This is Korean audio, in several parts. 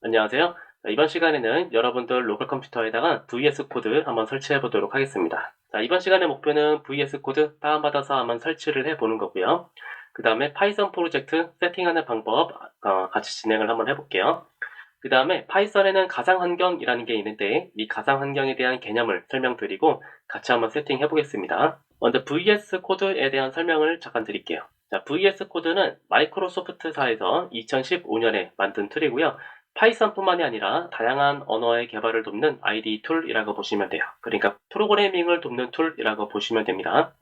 안녕하세요. 이번 시간에는 여러분들 로컬 컴퓨터에다가 VS 코드 한번 설치해 보도록 하겠습니다. 이번 시간의 목표는 VS 코드 다운받아서 한번 설치를 해 보는 거고요. 그 다음에 파이썬 프로젝트 세팅하는 방법 같이 진행을 한번 해볼게요. 그 다음에 파이썬에는 가상 환경이라는 게 있는데 이 가상 환경에 대한 개념을 설명드리고 같이 한번 세팅해 보겠습니다. 먼저 VS 코드에 대한 설명을 잠깐 드릴게요. VS 코드는 마이크로소프트사에서 2015년에 만든 툴이고요. 파이썬뿐만이 아니라 다양한 언어의 개발을 돕는 IDE 툴이라고 보시면 돼요. 그러니까 프로그래밍을 돕는 툴이라고 보시면 됩니다.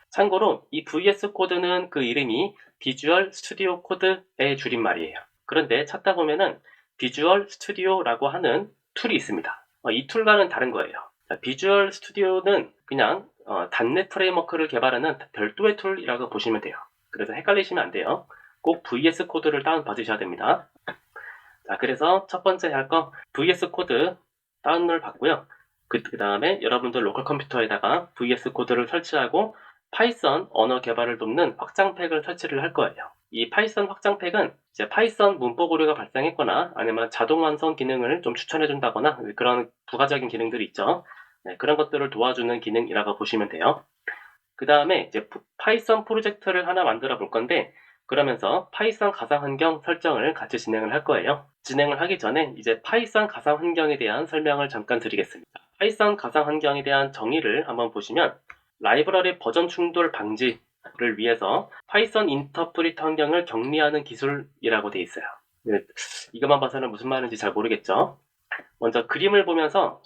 참고로 이 VS 코드는 그 이름이 비주얼 스튜디오 코드의 줄임말이에요. 그런데 찾다 보면은 비주얼 스튜디오라고 하는 툴이 있습니다. 이 툴과는 다른 거예요. 비주얼 스튜디오는 그냥 .NET 프레임워크를 개발하는 별도의 툴이라고 보시면 돼요. 그래서 헷갈리시면 안 돼요. 꼭 VS 코드를 다운받으셔야 됩니다. 그래서 첫 번째 할 거 VS 코드 다운로드 받고요. 그 다음에 여러분들 로컬 컴퓨터에다가 VS 코드를 설치하고 파이썬 언어 개발을 돕는 확장팩을 설치를 할 거예요. 이 파이썬 확장팩은 이제 파이썬 문법 오류가 발생했거나 아니면 자동 완성 기능을 좀 추천해 준다거나 그런 부가적인 기능들이 있죠. 그런 것들을 도와주는 기능이라고 보시면 돼요. 그 다음에 이제 파이썬 프로젝트를 하나 만들어 볼 건데 그러면서 파이썬 가상 환경 설정을 같이 진행을 할 거예요. 진행을 하기 전에 이제 파이썬 가상 환경에 대한 설명을 잠깐 드리겠습니다. 파이썬 가상 환경에 대한 정의를 한번 보시면 라이브러리 버전 충돌 방지를 위해서 파이썬 인터프리터 환경을 격리하는 기술이라고 되어 있어요. 이것만 봐서는 무슨 말인지 잘 모르겠죠? 먼저 그림을 보면서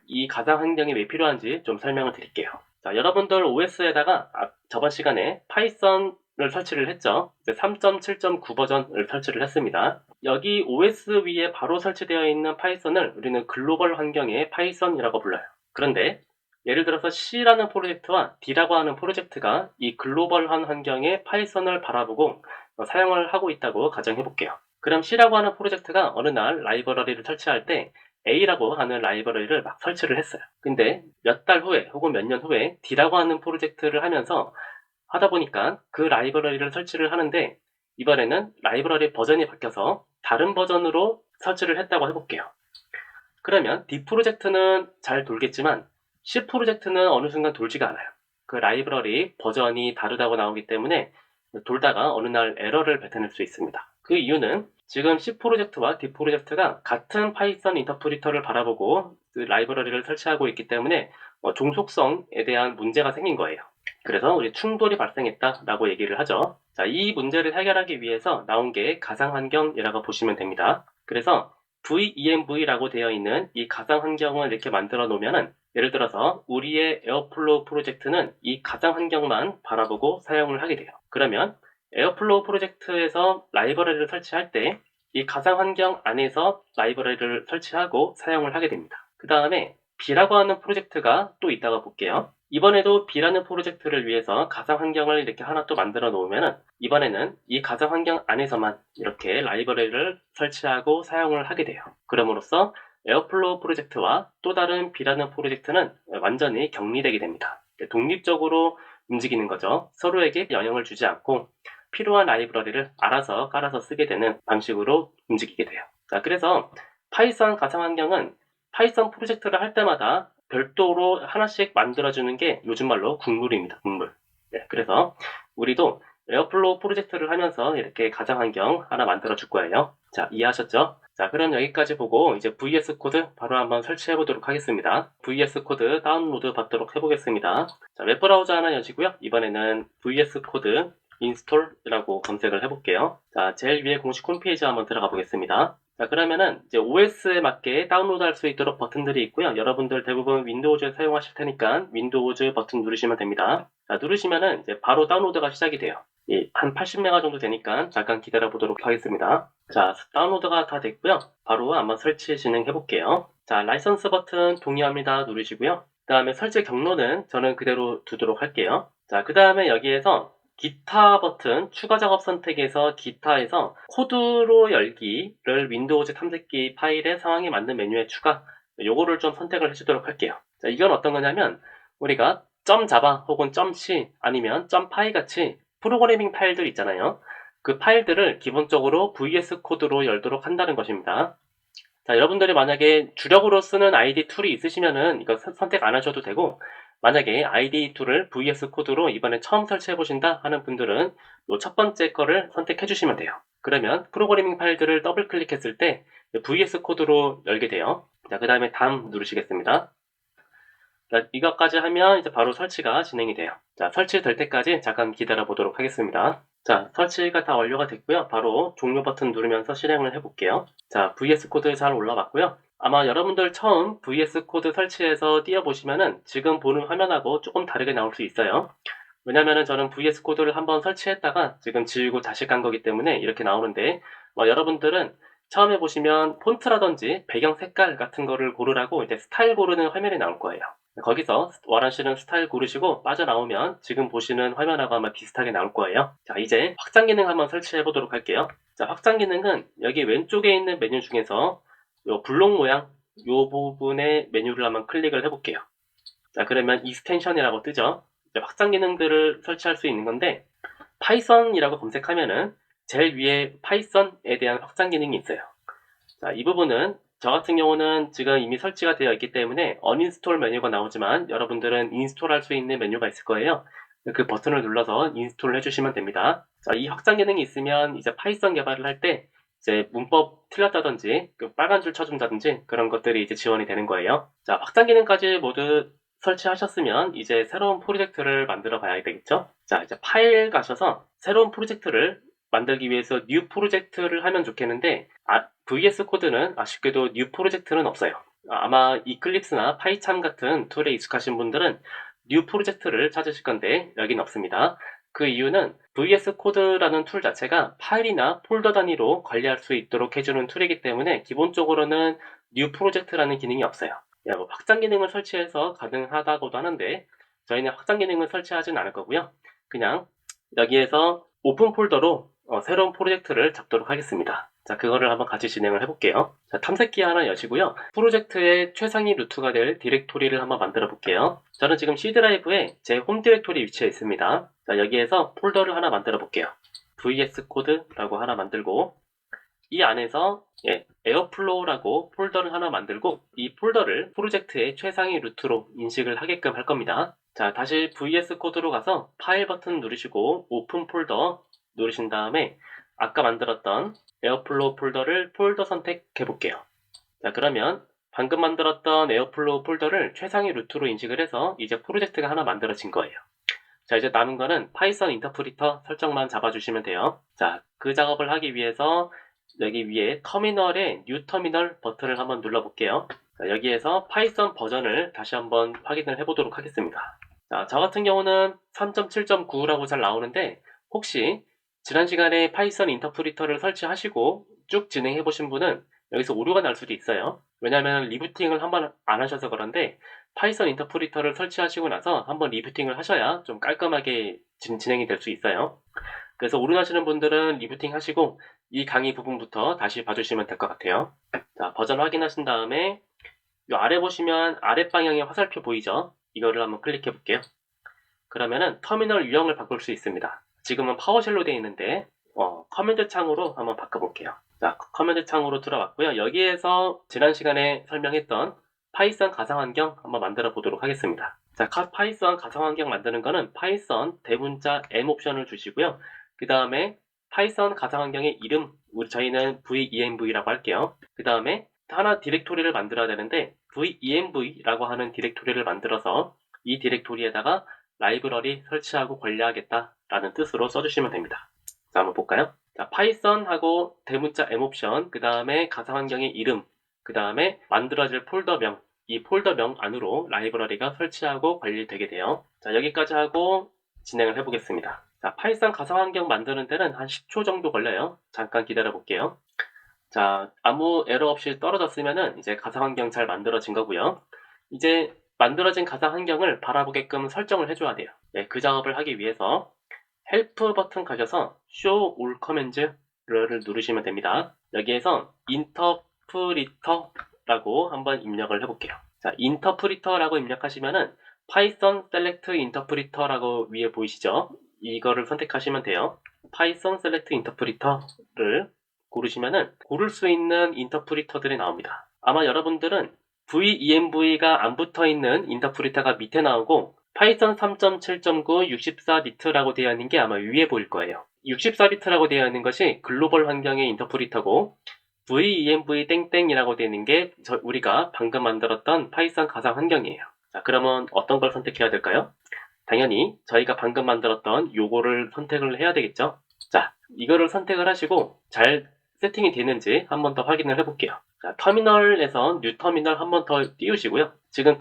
이 가상 환경이 왜 필요한지 좀 설명을 드릴게요. 여러분들 OS에다가 저번 시간에 파이썬을 설치를 했죠. 3.7.9 버전을 설치를 했습니다. 여기 OS 위에 바로 설치되어 있는 파이썬을 우리는 글로벌 환경의 파이썬이라고 불러요. 그런데 예를 들어서 C라는 프로젝트와 D라고 하는 프로젝트가 이 글로벌한 환경의 파이썬을 바라보고 사용을 하고 있다고 가정해 볼게요. 그럼 C라고 하는 프로젝트가 어느 날 라이브러리를 설치할 때 A라고 하는 라이브러리를 막 설치를 했어요. 근데 몇 달 후에 혹은 몇 년 후에 D라고 하는 프로젝트를 하면서 하다 보니까 그 라이브러리를 설치를 하는데 이번에는 라이브러리 버전이 바뀌어서 다른 버전으로 설치를 했다고 해볼게요. 그러면 D 프로젝트는 잘 돌겠지만 C 프로젝트는 어느 순간 돌지가 않아요. 그 라이브러리 버전이 다르다고 나오기 때문에 돌다가 어느 날 에러를 뱉어낼 수 있습니다. 그 이유는 지금 C 프로젝트와 D 프로젝트가 같은 파이썬 인터프리터를 바라보고 그 라이브러리를 설치하고 있기 때문에 종속성에 대한 문제가 생긴 거예요. 그래서 우리 충돌이 발생했다라고 얘기를 하죠. 이 문제를 해결하기 위해서 나온 게 가상환경이라고 보시면 됩니다. 그래서 VENV라고 되어 있는 이 가상 환경을 이렇게 만들어 놓으면은 예를 들어서 우리의 에어플로우 프로젝트는 이 가상 환경만 바라보고 사용을 하게 돼요. 그러면 에어플로우 프로젝트에서 라이브러리를 설치할 때 이 가상 환경 안에서 라이브러리를 설치하고 사용을 하게 됩니다. 그 다음에 B라고 하는 프로젝트가 또 있다가 볼게요. 이번에도 B라는 프로젝트를 위해서 가상 환경을 이렇게 하나 또 만들어 놓으면 이번에는 이 가상 환경 안에서만 이렇게 라이브러리를 설치하고 사용을 하게 돼요. 그럼으로써 에어플로우 프로젝트와 또 다른 B라는 프로젝트는 완전히 격리되게 됩니다. 독립적으로 움직이는 거죠. 서로에게 영향을 주지 않고 필요한 라이브러리를 알아서 깔아서 쓰게 되는 방식으로 움직이게 돼요. 그래서 파이썬 가상 환경은 파이썬 프로젝트를 할 때마다 별도로 하나씩 만들어주는 게 요즘 말로 국물입니다. 국물. 그래서 우리도 에어플로우 프로젝트를 하면서 이렇게 가상 환경 하나 만들어 줄 거예요. 이해하셨죠? 그럼 여기까지 보고 이제 VS 코드 바로 한번 설치해 보도록 하겠습니다. VS 코드 다운로드 받도록 해보겠습니다. 웹브라우저 하나 여시고요. 이번에는 VS 코드 인스톨이라고 검색을 해볼게요. 제일 위에 공식 홈페이지 한번 들어가 보겠습니다. 그러면은 이제 OS에 맞게 다운로드 할 수 있도록 버튼들이 있고요. 여러분들 대부분 윈도우즈 사용하실 테니까 윈도우즈 버튼 누르시면 됩니다. 누르시면은 이제 바로 다운로드가 시작이 돼요. 한 80메가 정도 되니까 잠깐 기다려 보도록 하겠습니다. 다운로드가 다 됐고요. 바로 한번 설치 진행해 볼게요. 라이선스 버튼 동의합니다 누르시고요. 그 다음에 설치 경로는 저는 그대로 두도록 할게요. 그 다음에 여기에서 기타 버튼 추가 작업 선택에서 기타에서 코드로 열기를 윈도우즈 탐색기 파일의 상황에 맞는 메뉴에 추가 요거를 좀 선택을 해주도록 할게요. 이건 어떤 거냐면 우리가 .java 혹은 .c 아니면 .py 같이 프로그래밍 파일들 있잖아요. 그 파일들을 기본적으로 VS 코드로 열도록 한다는 것입니다. 자, 여러분들이 만약에 주력으로 쓰는 IDE 툴이 있으시면은 이거 선택 안 하셔도 되고, 만약에 IDE 툴을 VS 코드로 이번에 처음 설치해 보신다 하는 분들은 이 첫 번째 거를 선택해 주시면 돼요. 그러면 프로그래밍 파일들을 더블 클릭했을 때 VS 코드로 열게 돼요. 자, 그 다음에 다음 누르시겠습니다. 자, 이것까지 하면 이제 바로 설치가 진행이 돼요. 자, 설치될 때까지 잠깐 기다려 보도록 하겠습니다. 자, 설치가 다 완료가 됐고요. 바로 종료 버튼 누르면서 실행을 해볼게요. 자, VS 코드 잘 올라왔고요. 아마 여러분들 처음 VS 코드 설치해서 띄워보시면은 지금 보는 화면하고 조금 다르게 나올 수 있어요. 왜냐면은 저는 VS 코드를 한번 설치했다가 지금 지우고 다시 간 거기 때문에 이렇게 나오는데, 여러분들은 처음에 보시면 폰트라든지 배경 색깔 같은 거를 고르라고 이제 스타일 고르는 화면이 나올 거예요. 거기서 원하시는 스타일 고르시고 빠져나오면 지금 보시는 화면하고 아마 비슷하게 나올 거예요. 자, 이제 확장 기능 한번 설치해 보도록 할게요. 자, 확장 기능은 여기 왼쪽에 있는 메뉴 중에서 요 블록 모양 요 부분의 메뉴를 한번 클릭을 해볼게요. 자, 그러면 익스텐션이라고 뜨죠. 확장 기능들을 설치할 수 있는 건데, 파이썬이라고 검색하면은 제일 위에 파이썬에 대한 확장 기능이 있어요. 자, 이 부분은 저 같은 경우는 지금 이미 설치가 되어 있기 때문에 언인스톨 메뉴가 나오지만 여러분들은 인스톨할 수 있는 메뉴가 있을 거예요. 그 버튼을 눌러서 인스톨을 해주시면 됩니다. 자, 이 확장 기능이 있으면 이제 파이썬 개발을 할 때 이제 문법 틀렸다든지 빨간 줄 쳐준다든지 그런 것들이 이제 지원이 되는 거예요. 자, 확장 기능까지 모두 설치하셨으면 이제 새로운 프로젝트를 만들어 봐야 되겠죠. 자, 이제 파일 가셔서 새로운 프로젝트를 만들기 위해서 뉴 프로젝트를 하면 좋겠는데, VS 코드는 아쉽게도 뉴 프로젝트는 없어요. 아마 이클립스나 파이참 같은 툴에 익숙하신 분들은 뉴 프로젝트를 찾으실 건데 여기는 없습니다. 그 이유는 VS 코드라는 툴 자체가 파일이나 폴더 단위로 관리할 수 있도록 해주는 툴이기 때문에 기본적으로는 뉴 프로젝트라는 기능이 없어요. 뭐 확장 기능을 설치해서 가능하다고도 하는데 저희는 확장 기능을 설치하진 않을 거고요. 그냥 여기에서 오픈 폴더로 새로운 프로젝트를 잡도록 하겠습니다. 자, 그거를 한번 같이 진행을 해볼게요. 자, 탐색기 하나 여시고요. 프로젝트의 최상위 루트가 될 디렉토리를 한번 만들어 볼게요. 저는 지금 C 드라이브에 제 홈 디렉토리 위치해 있습니다. 자, 여기에서 폴더를 하나 만들어 볼게요. VS 코드라고 하나 만들고, 이 안에서 에어플로우라고 폴더를 하나 만들고, 이 폴더를 프로젝트의 최상위 루트로 인식을 하게끔 할 겁니다. 자, 다시 VS 코드로 가서 파일 버튼 누르시고 오픈 폴더 누르신 다음에 아까 만들었던 에어플로우 폴더를 폴더 선택해 볼게요. 자, 그러면 방금 만들었던 에어플로우 폴더를 최상위 루트로 인식을 해서 이제 프로젝트가 하나 만들어진 거예요. 자, 이제 남은 거는 파이썬 인터프리터 설정만 잡아주시면 돼요. 자, 그 작업을 하기 위해서 여기 위에 터미널에 뉴 터미널 버튼을 한번 눌러볼게요. 자, 여기에서 파이썬 버전을 다시 한번 확인을 해보도록 하겠습니다. 자, 저 같은 경우는 3.7.9라고 잘 나오는데 혹시 지난 시간에 파이썬 인터프리터를 설치하시고 쭉 진행해 보신 분은 여기서 오류가 날 수도 있어요. 왜냐하면 리부팅을 한번 안 하셔서 그런데 파이썬 인터프리터를 설치하시고 나서 한번 리부팅을 하셔야 좀 깔끔하게 진행이 될 수 있어요. 그래서 오류 나시는 분들은 리부팅 하시고 이 강의 부분부터 다시 봐주시면 될 것 같아요. 자, 버전 확인하신 다음에 이 아래 보시면 아랫방향에 화살표 보이죠? 이거를 한번 클릭해 볼게요. 그러면은 터미널 유형을 바꿀 수 있습니다. 지금은 파워쉘로 되어 있는데 커맨드 창으로 한번 바꿔볼게요. 자, 커맨드 창으로 들어왔고요. 여기에서 지난 시간에 설명했던 파이썬 가상환경 한번 만들어 보도록 하겠습니다. 자, 파이썬 가상환경 만드는 거는 파이썬 대문자 M 옵션을 주시고요. 그 다음에 파이썬 가상환경의 이름, 저희는 venv라고 할게요. 그 다음에 하나 디렉토리를 만들어야 되는데 venv라고 하는 디렉토리를 만들어서 이 디렉토리에다가 라이브러리 설치하고 관리하겠다라는 뜻으로 써주시면 됩니다. 자, 한번 볼까요? 자, 파이썬하고 대문자 M 옵션, 그 다음에 가상환경의 이름, 그 다음에 만들어질 폴더명, 이 폴더명 안으로 라이브러리가 설치하고 관리되게 돼요. 자, 여기까지 하고 진행을 해보겠습니다. 자, 파이썬 가상환경 만드는 데는 한 10초 정도 걸려요. 잠깐 기다려 볼게요. 자, 아무 에러 없이 떨어졌으면은 이제 가상환경 잘 만들어진 거고요. 이제 만들어진 가상환경을 바라보게끔 설정을 해줘야 돼요. 네, 그 작업을 하기 위해서 헬프 버튼 가셔서 Show All Commands를 누르시면 됩니다. 여기에서 인터프리터라고 한번 입력을 해볼게요. 자, 인터프리터라고 입력하시면은 Python Select Interpreter라고 위에 보이시죠? 이거를 선택하시면 돼요. 파이썬 셀렉트 인터프리터를 고르시면은 고를 수 있는 인터프리터들이 나옵니다. 아마 여러분들은 VENV가 안 붙어 있는 인터프리터가 밑에 나오고 파이썬 3.7.9 64비트라고 되어 있는 게 아마 위에 보일 거예요. 64비트라고 되어 있는 것이 글로벌 환경의 인터프리터고 VENV 땡땡이라고 되어 있는 게 우리가 방금 만들었던 파이썬 가상 환경이에요. 자, 그러면 어떤 걸 선택해야 될까요? 당연히 저희가 방금 만들었던 요거를 선택을 해야 되겠죠. 자, 이거를 선택을 하시고 잘 세팅이 되는지 한번 더 확인을 해볼게요. 자, 터미널에서 뉴 터미널 한번 더 띄우시고요. 지금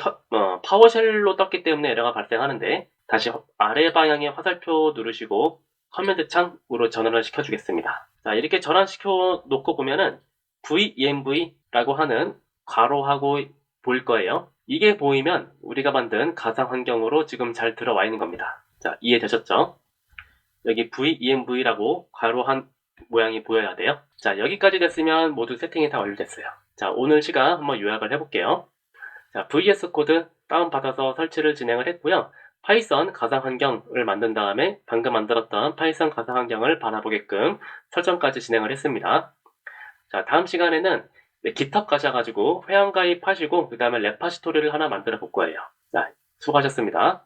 파워쉘로 떴기 때문에 에러가 발생하는데 다시 아래 방향의 화살표 누르시고 커맨드 창으로 전환을 시켜주겠습니다. 자, 이렇게 전환시켜 놓고 보면은 VENV라고 하는 괄호하고 보일 거예요. 이게 보이면 우리가 만든 가상 환경으로 지금 잘 들어와 있는 겁니다. 자, 이해되셨죠? 여기 VENV라고 괄호한 모양이 보여야 돼요. 자, 여기까지 됐으면 모두 세팅이 다 완료됐어요. 자, 오늘 시간 한번 요약을 해볼게요. 자, VS 코드 다운받아서 설치를 진행을 했고요. 파이썬 가상 환경을 만든 다음에 방금 만들었던 파이썬 가상 환경을 바라보게끔 설정까지 진행을 했습니다. 자, 다음 시간에는 GitHub 가셔가지고 회원 가입하시고 그 다음에 레파시토리를 하나 만들어 볼 거예요. 자, 수고하셨습니다.